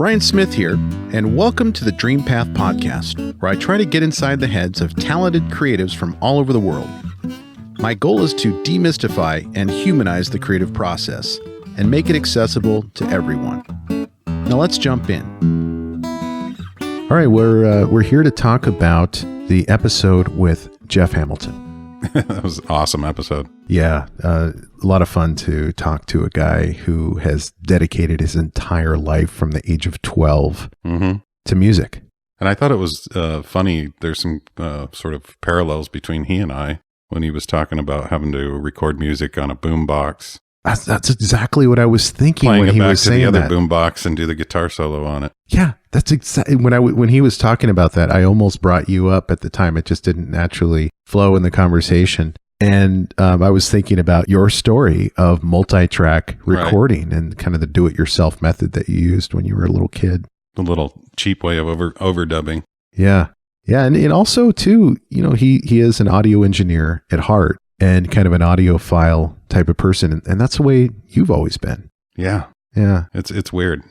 Brian Smith here, and welcome to the DreamPath podcast, where I try to get inside the heads of talented creatives from all over the world. My goal is to demystify and humanize the creative process and make it accessible to everyone. Now let's jump in. All right, we're here to talk about the episode with Jeff Hamilton. That was an awesome episode. Yeah, a lot of fun to talk to a guy who has dedicated his entire life from the age of 12 to music. And I thought it was funny. There's some sort of parallels between he and I when he was talking about having to record music on a boombox. That's exactly what I was thinking when he was saying the that. other boombox and do the guitar solo on it. Yeah, that's exactly when he was talking about that. I almost brought you up at the time. It just didn't naturally flow in the conversation. And I was thinking about your story of multi-track recording and kind of the do-it-yourself method that you used when you were a little kid. The little cheap way of overdubbing. Yeah. Yeah. And also, too, you know, he is an audio engineer at heart and kind of an audiophile type of person. And that's the way you've always been. Yeah. Yeah. It's weird.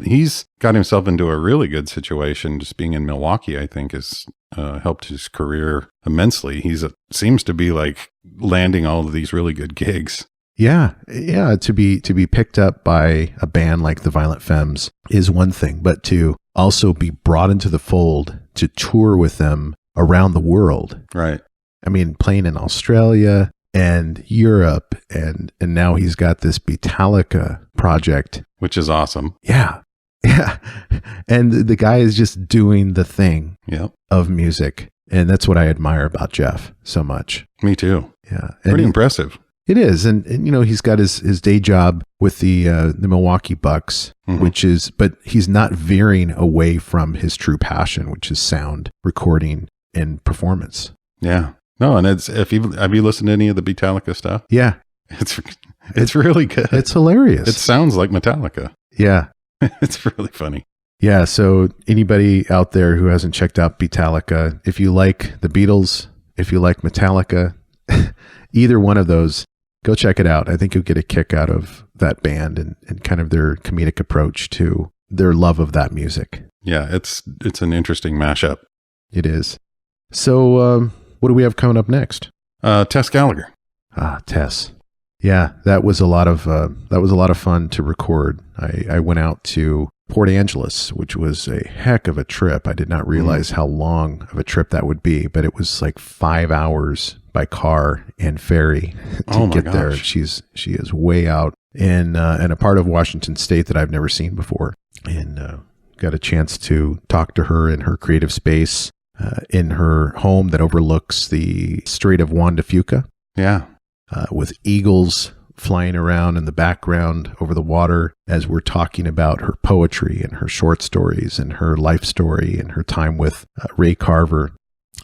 He's got himself into a really good situation. Just being in Milwaukee, I think, has helped his career immensely. Seems to be like landing all of these really good gigs. Yeah. Yeah. To be picked up by a band like the Violent Femmes is one thing, but to also be brought into the fold to tour with them around the world. Right. I mean, playing in Australia and Europe, and now he's got this Beatallica project. Which is awesome. Yeah. Yeah. And the guy is just doing the thing of music. And that's what I admire about Jeff so much. Me too. Yeah. Pretty impressive. It is. And you know, he's got his day job with the Milwaukee Bucks, but he's not veering away from his true passion, which is sound recording and performance. Yeah. No, and have you listened to any of the Beatallica stuff? Yeah. It's really good. It's hilarious. It sounds like Metallica. Yeah. It's really funny. Yeah. So anybody out there who hasn't checked out Beatallica, if you like the Beatles, if you like Metallica, either one of those, go check it out. I think you'll get a kick out of that band and kind of their comedic approach to their love of that music. Yeah. It's an interesting mashup. It is. So, what do we have coming up next? Tess Gallagher. Tess. Yeah, that was a lot of fun to record. I went out to Port Angeles, which was a heck of a trip. I did not realize how long of a trip that would be, but it was like 5 hours by car and ferry to get there. She is way out in a part of Washington State that I've never seen before, and got a chance to talk to her in her creative space. In her home that overlooks the Strait of Juan de Fuca. Yeah. With eagles flying around in the background over the water as we're talking about her poetry and her short stories and her life story and her time with Ray Carver.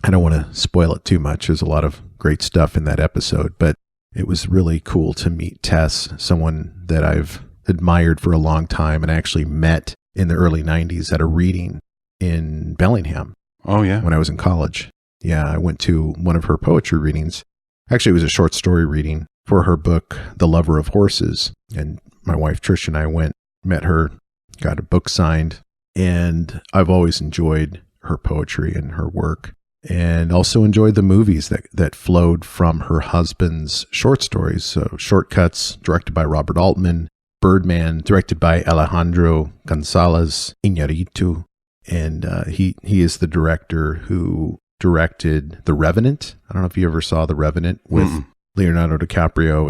I don't want to spoil it too much. There's a lot of great stuff in that episode, but it was really cool to meet Tess, someone that I've admired for a long time and actually met in the early 90s at a reading in Bellingham. Oh, yeah. When I was in college. Yeah, I went to one of her poetry readings. Actually, it was a short story reading for her book, The Lover of Horses. And my wife, Trish, and I met her, got a book signed. And I've always enjoyed her poetry and her work. And also enjoyed the movies that flowed from her husband's short stories. So Shortcuts, directed by Robert Altman. Birdman, directed by Alejandro González Iñárritu. And he is the director who directed The Revenant. I don't know if you ever saw The Revenant with Leonardo DiCaprio.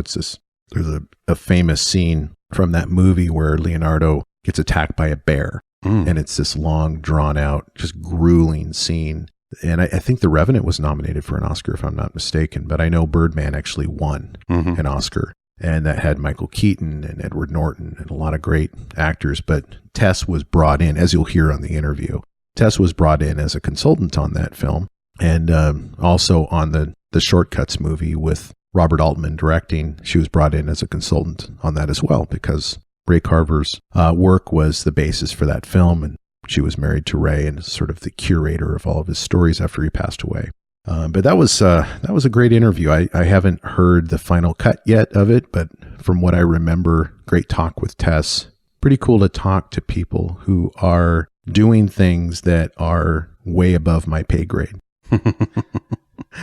There's a famous scene from that movie where Leonardo gets attacked by a bear. And it's this long, drawn out, just grueling scene. And I think The Revenant was nominated for an Oscar, if I'm not mistaken. But I know Birdman actually won an Oscar. And that had Michael Keaton and Edward Norton and a lot of great actors. But Tess was brought in, as you'll hear on the interview, Tess was brought in as a consultant on that film. And also on the Shortcuts movie with Robert Altman directing, she was brought in as a consultant on that as well, because Ray Carver's work was the basis for that film. And she was married to Ray and is sort of the curator of all of his stories after he passed away. But that was a great interview. I haven't heard the final cut yet of it, but from what I remember, great talk with Tess. pretty cool to talk to people who are doing things that are way above my pay grade.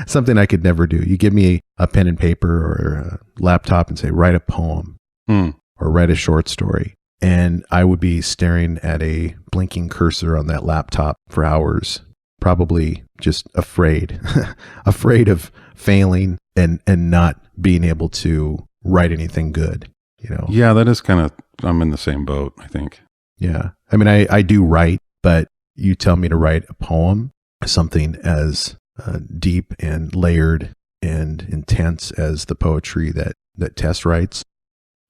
Something I could never do. You give me a pen and paper or a laptop and say, write a poem or write a short story. And I would be staring at a blinking cursor on that laptop for hours, probably just afraid, afraid of failing and not being able to write anything good, you know? Yeah, that is kind of, I'm in the same boat, I think. Yeah. I mean, I do write, but you tell me to write a poem, something as deep and layered and intense as the poetry that Tess writes,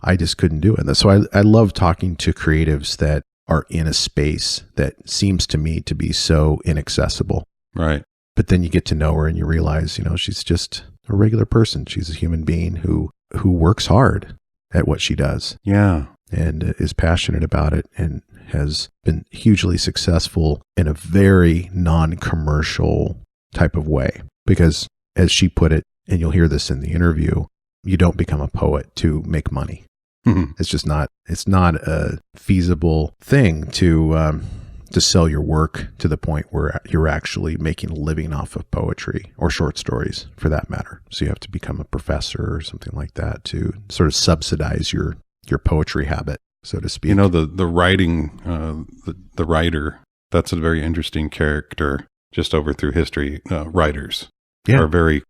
I just couldn't do it. And so I love talking to creatives that are in a space that seems to me to be so inaccessible. Right. But then you get to know her and you realize, you know, she's just a regular person. She's a human being who works hard at what she does. Yeah. And is passionate about it and has been hugely successful in a very non-commercial type of way. Because as she put it, and you'll hear this in the interview, you don't become a poet to make money. Mm-hmm. It's not a feasible thing to sell your work to the point where you're actually making a living off of poetry or short stories for that matter. So you have to become a professor or something like that to sort of subsidize your poetry habit, so to speak. You know, the writing, the writer, that's a very interesting character just over through history. Writers are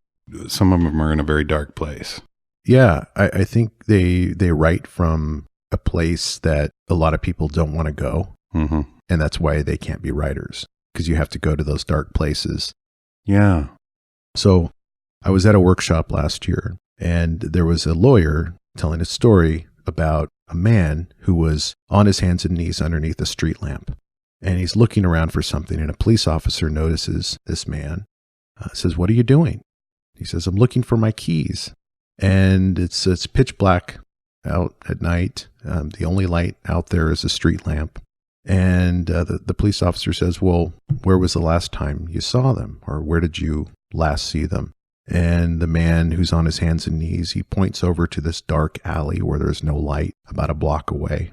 some of them are in a very dark place. Yeah, I think they write from a place that a lot of people don't want to go. Mm-hmm. And that's why they can't be writers, because you have to go to those dark places. Yeah. So I was at a workshop last year, and there was a lawyer telling a story about a man who was on his hands and knees underneath a street lamp. And he's looking around for something, and a police officer notices this man, says, "What are you doing?" He says, "I'm looking for my keys." And it's pitch black out at night. The only light out there is a street lamp. And the police officer says, "Well, where was the last time you saw them? Or where did you last see them?" And the man who's on his hands and knees, he points over to this dark alley where there's no light about a block away.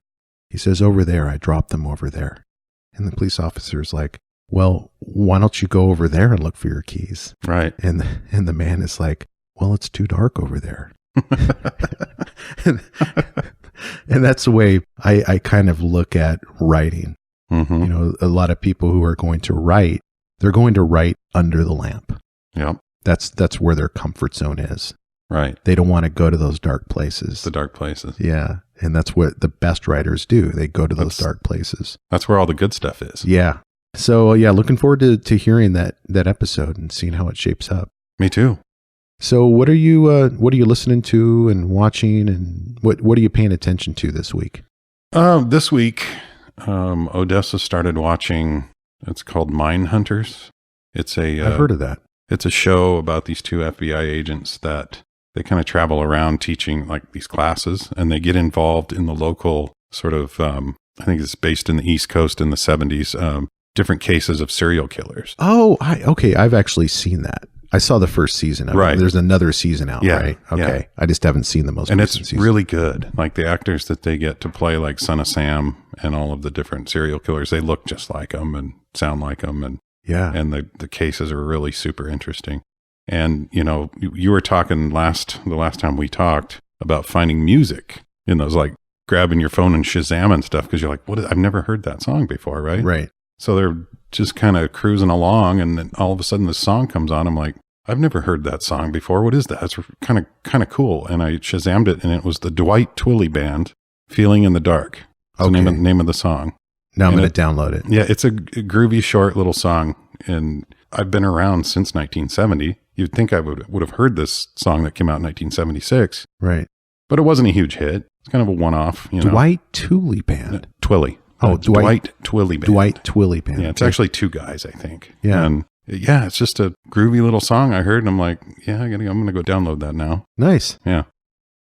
He says, "Over there, I dropped them over there." And the police officer is like, "Well, why don't you go over there and look for your keys?" Right. And the man is like, "Well, it's too dark over there." And that's the way I kind of look at writing. Mm-hmm. You know, a lot of people who are going to write, they're going to write under the lamp. Yep. That's where their comfort zone is. Right. They don't want to go to those dark places. The dark places. Yeah. And that's what the best writers do. They go to those dark places. That's where all the good stuff is. Yeah. So yeah, looking forward to hearing that episode and seeing how it shapes up. Me too. So what are you listening to and watching, and what are you paying attention to this week? This week, Odessa started watching, it's called Mine Hunters. It's I've heard of that. It's a show about these two FBI agents that they kind of travel around teaching like these classes, and they get involved in the local sort of, I think it's based in the East Coast in the 70s, different cases of serial killers. Oh, okay. I've actually seen that. I saw the first season of it. There's another season out, right? Okay. Yeah. I just haven't seen the most recent season. And it's really good. Like the actors that they get to play, like Son of Sam and all of the different serial killers, they look just like them and sound like them. And and the cases are really super interesting. And, you know, you were talking the last time we talked about finding music in those, like grabbing your phone and Shazam and stuff, because you're like, I've never heard that song before, right? Right. So they're just kind of cruising along, and then all of a sudden this song comes on. I'm like, I've never heard that song before. What is that? It's kind of cool. And I Shazammed it, and it was the Dwight Twilley Band, "Feeling in the Dark." That's the name of the song. Now I'm going to download it. Yeah, it's a groovy, short little song, and I've been around since 1970. You'd think I would have heard this song that came out in 1976. Right. But it wasn't a huge hit. It's kind of a one-off. You know? Dwight Twilley Band. Twilley. Oh, Dwight Twilley Band. Dwight Twilley Band. Yeah, it's actually two guys, I think. Yeah. And yeah, it's just a groovy little song I heard, and I'm like, yeah, I'm going to go download that now. Nice. Yeah.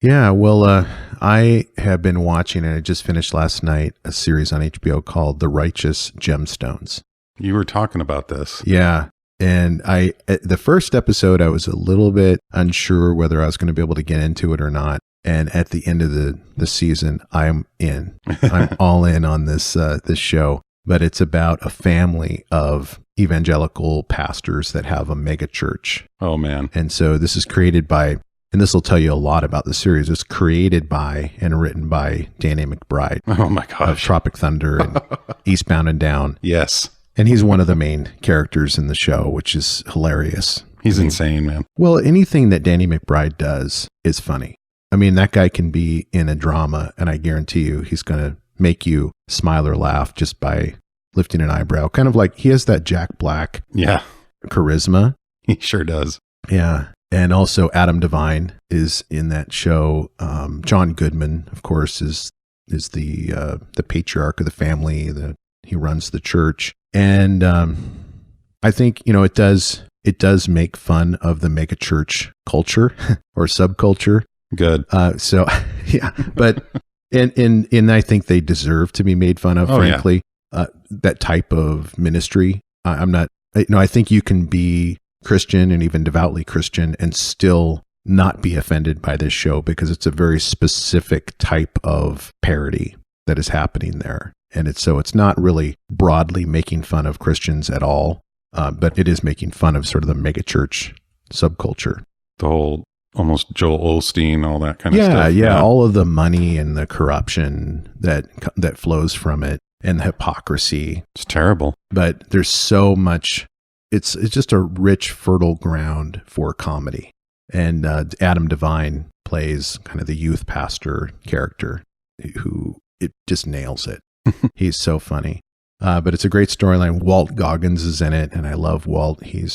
Yeah, well, I have been watching, and I just finished last night, a series on HBO called The Righteous Gemstones. You were talking about this. Yeah. And the first episode, I was a little bit unsure whether I was going to be able to get into it or not. And at the end of the season, I'm in. I'm all in on this show. But it's about a family of evangelical pastors that have a mega church. Oh, man. And so this is created by, and this will tell you a lot about the series. It's created by and written by Danny McBride. Oh, my Of gosh. Tropic Thunder and Eastbound and Down. Yes. And he's one of the main characters in the show, which is hilarious. He's insane, man. Well, anything that Danny McBride does is funny. I mean, that guy can be in a drama, and I guarantee you he's going to make you smile or laugh just by lifting an eyebrow. Kind of like he has that Jack Black Yeah, charisma. he sure does. Yeah. And also Adam Devine is in that show. John Goodman, of course, is the patriarch of the family. He runs the church. And I think, it does make fun of the mega church culture or subculture. Good. So yeah, but and I think they deserve to be made fun of, frankly. That type of ministry. I'm not, I think you can be Christian and even devoutly Christian and still not be offended by this show because it's a very specific type of parody that is happening there. And it's not really broadly making fun of Christians at all, but it is making fun of sort of the megachurch subculture. The whole almost Joel Osteen, all that kind of stuff. Yeah. All of the money and the corruption that flows from it and the hypocrisy. It's terrible. But there's so much. It's just a rich, fertile ground for comedy. And Adam Devine plays kind of the youth pastor character who it just nails it. He's so funny. But it's a great storyline. Walt Goggins is in it, and I love Walt. He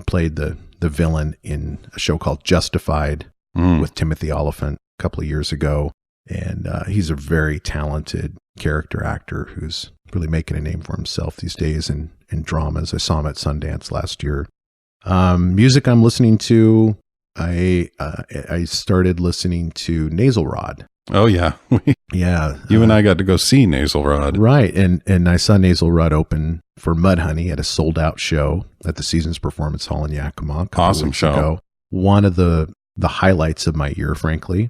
played the villain in a show called Justified with Timothy Oliphant a couple of years ago. And he's a very talented character actor who's really making a name for himself these days in dramas. I saw him at Sundance last year. Music I'm listening to, I started listening to Nasalrod. Oh, yeah. Yeah. You and I got to go see Nasalrod. Right. And I saw Nasalrod open for Mudhoney at a sold-out show at the Seasons Performance Hall in Yakima a couple Awesome weeks show. ago. One of the highlights of my year, frankly,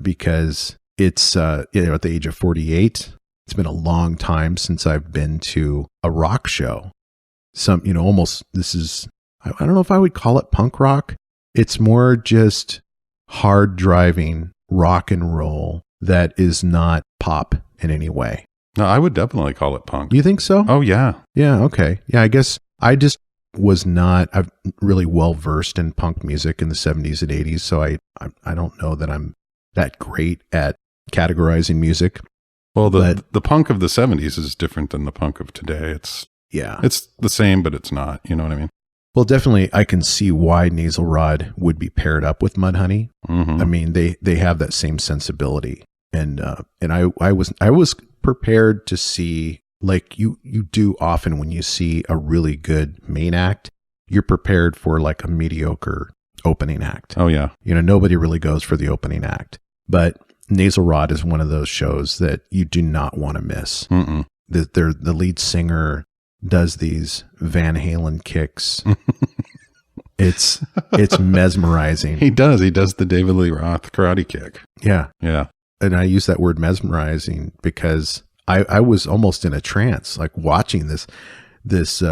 because it's at the age of 48, it's been a long time since I've been to a rock show. Almost, this is, I don't know if I would call it punk rock. It's more just hard driving rock and roll that is not pop in any way. No, I would definitely call it punk. You think so? Oh, yeah. Yeah. Okay. Yeah. I guess I just was not really well versed in punk music in the 70s and 80s. So I don't know that I'm that great at categorizing music. Well, the punk of the 70s is different than the punk of today. It's the same, but it's not. You know what I mean? Well, definitely, I can see why Nasalrod would be paired up with Mudhoney. Mm-hmm. I mean, they have that same sensibility, and I was prepared to see, like you do often when you see a really good main act, you're prepared for like a mediocre opening act. Oh yeah, nobody really goes for the opening act, but Nasalrod is one of those shows that you do not want to miss. The lead singer does these Van Halen kicks. It's mesmerizing. He does the David Lee Roth karate kick. Yeah. And I use that word mesmerizing because I was almost in a trance, like watching this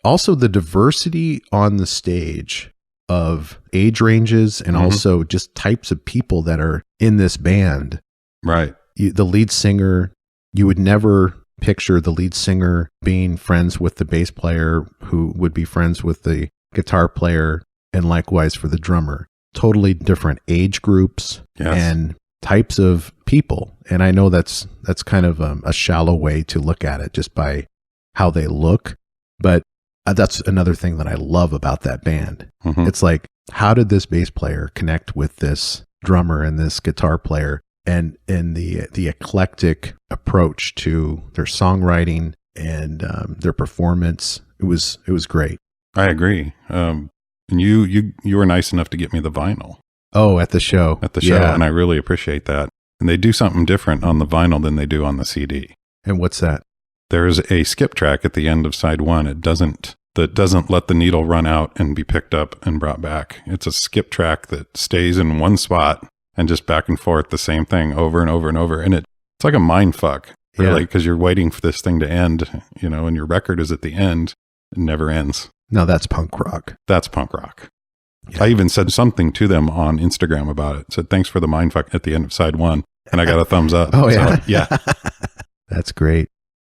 also the diversity on the stage of age ranges and also just types of people that are in this band. Right. The lead singer, you would never picture the lead singer being friends with the bass player who would be friends with the guitar player, and likewise for the drummer. Totally different age groups and types of people. And I know that's kind of a shallow way to look at it just by how they look. But that's another thing that I love about that band. It's like, how did this bass player connect with this drummer and this guitar player? And the eclectic approach to their songwriting and their performance, it was great. I agree. And you were nice enough to get me the vinyl. Oh, at the show. Yeah. And I really appreciate that. And they do something different on the vinyl than they do on the CD. And what's that? There's a skip track at the end of side one. That doesn't let the needle run out and be picked up and brought back. It's a skip track that stays in one spot and just back and forth the same thing over and over and over. And it's like a mind fuck, really, because you're waiting for this thing to end, and your record is at the end. It never ends. No, that's punk rock. That's punk rock. Yeah. I even said something to them on Instagram about it. Said, thanks for the mind fuck at the end of side 1. And I got a thumbs up. Oh, yeah. So, yeah. That's great.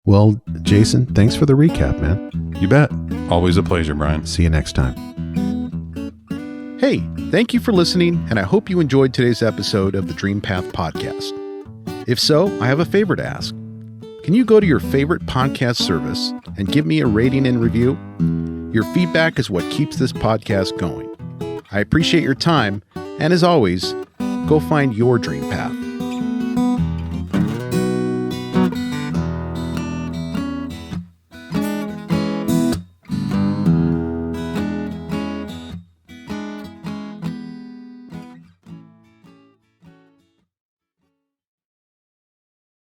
Well, Jason, thanks for the recap, man. You bet. Always a pleasure, Brian. See you next time. Hey, thank you for listening, and I hope you enjoyed today's episode of the DreamPath podcast. If so, I have a favor to ask. Can you go to your favorite podcast service and give me a rating and review? Your feedback is what keeps this podcast going. I appreciate your time, and as always, go find your dream path.